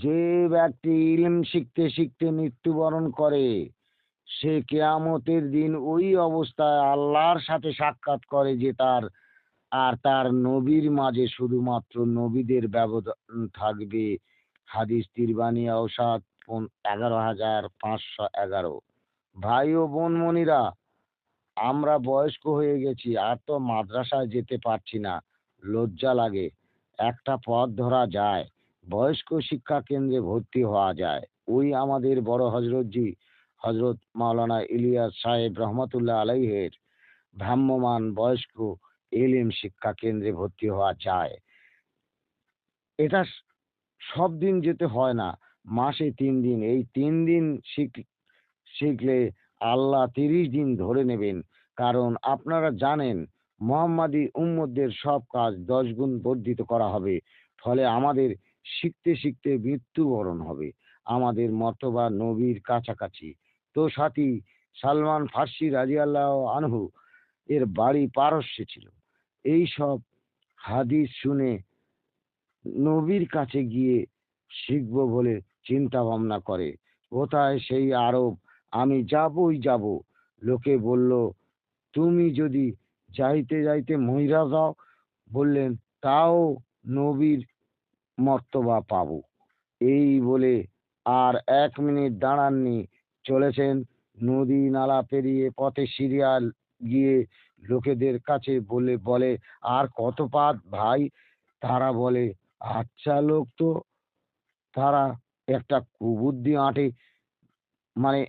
যে ব্যক্তি ইলম শিখতে শিখতে মৃত্যুবরণ করে, সে কেয়ামতের দিন ওই অবস্থায় আল্লাহর সাথে সাক্ষাৎ করে যে তার নবীর মাঝে শুধুমাত্র নবীদের ব্যবধান থাকবে। হাদিস তিরবানী ঔসাদ 11,511। ভাই ও বোনমণিরা, আমরা বয়স্ক হয়ে গেছি, আর তো মাদ্রাসায় যেতে পারছি না। লজ্জা লাগে। একটা পথ ধরা যায়, বয়স্ক শিক্ষা কেন্দ্রে ভর্তি হওয়া যায়। ওই আমাদের বড় হজরতজি, হজরত মাওলানা ইলিয়াস সাহেব রহমতুল্লাহ আলাইহের ভ্রাম্যমান বয়স্ক এলিম শিক্ষা কেন্দ্রে ভর্তি হওয়া যায়। এটা সব দিন যেতে হয় না, মাসে 3 দিন। এই 3 দিন শিখলে আল্লাহ 30 দিন ধরে নেবেন। কারণ আপনারা জানেন, মোহাম্মদী উম্মতদের সব কাজ 10 গুণ বর্ধিত করা হবে। ফলে আমাদের শিখতে শিখতে মৃত্যুবরণ হবে, আমাদের মর্তবা নবীর কাছাকাছি। তো সাথী, সালমান ফার্সি রাদিয়াল্লাহু আনহু এর বাড়ি পারস্যে ছিল। এই সব হাদিস শুনে নবীর কাছে গিয়ে শিখবো বলে চিন্তা ভাবনা করে। কোথায় সেই আরব, আমি যাবই যাব। লোকে বলল, তুমি যদি যাইতে যাইতে মইরা যাও, বললেন, তাও নবীর মর্তবা পাবো। এই বলে আর 1 মিনিট দাঁড়াননি, চলেছেন। নদী নালা পেরিয়ে পথে সিরিয়াল গিয়ে লোকেদের কাছে বলে বলে, আর কত পাত ভাই? তারা বলে, আচ্ছা লোক তো। তারা একটা কুবুদ্ধি আঁটে, মানে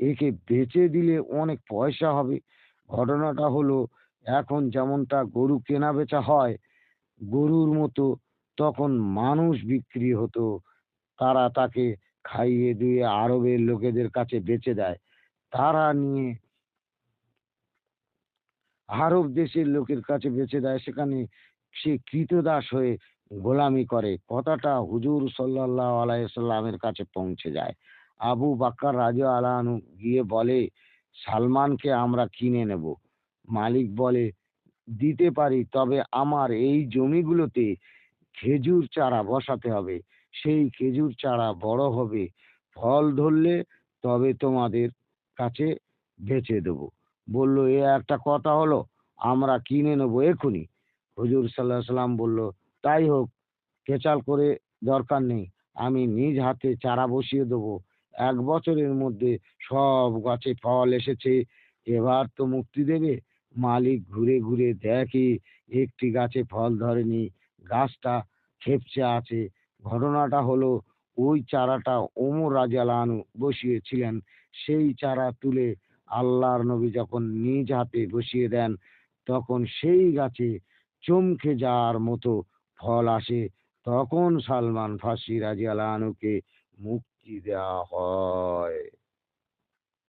একে বেচে দিলে অনেক পয়সা হবে। ঘটনাটা হলো, এখন যেমনটা গরু কেনা বেচা হয় গরুর মতো, তখন মানুষ বিক্রি হতো। তারা তাকে খাইয়ে দিয়ে আরবের লোকেদের কাছে বেচে দেয়। তারা নিয়ে আরব দেশের লোকের কাছে বেচে দেয়, সেখানে সে ক্রীতদাস হয়ে গোলামি করে। কথাটা হুজুর সাল্লাল্লাহু আলাইহি সাল্লামের কাছে পৌঁছে যায়। আবু বাক্কার রাদিয়াল্লাহু আনহু গিয়ে বলে, সালমানকে আমরা কিনে নেব। মালিক বলে, দিতে পারি, তবে আমার এই জমিগুলোতে খেজুর চারা বসাতে হবে। সেই খেজুর চারা বড় হবে, ফল ধরলে তবে তোমাদের কাছে বেচে দেবো। বলল, এ একটা কথা হলো? আমরা কিনে নেবো এখুনি। হুজুর সাল্লাহ সাল্লাম বলল, তাই হোক, কেচাল করে দরকার নেই। আমি নিজ হাতে চারা বসিয়ে দেবো। 1 বছরের মধ্যে সব গাছে ফল এসেছে। এবার তো মুক্তি দেবে। মালিক ঘুরে ঘুরে দেখে একটি গাছে ফল ধরেনি, গাছটা খেপসে আছে। ঘটনাটা হলো, ওই চারাটা ওমর রাদিয়াল্লাহু আনহু বসিয়েছিলেন। সেই চারা তুলে আল্লাহর নবী যখন নিজ হাতে বসিয়ে দেন, তখন সেই গাছে চমকে যাওয়ার মতো ফল আসে। তখন সালমান ফার্সি রাদিয়াল্লাহু আনহুকে মুক্তি দেওয়া হয়।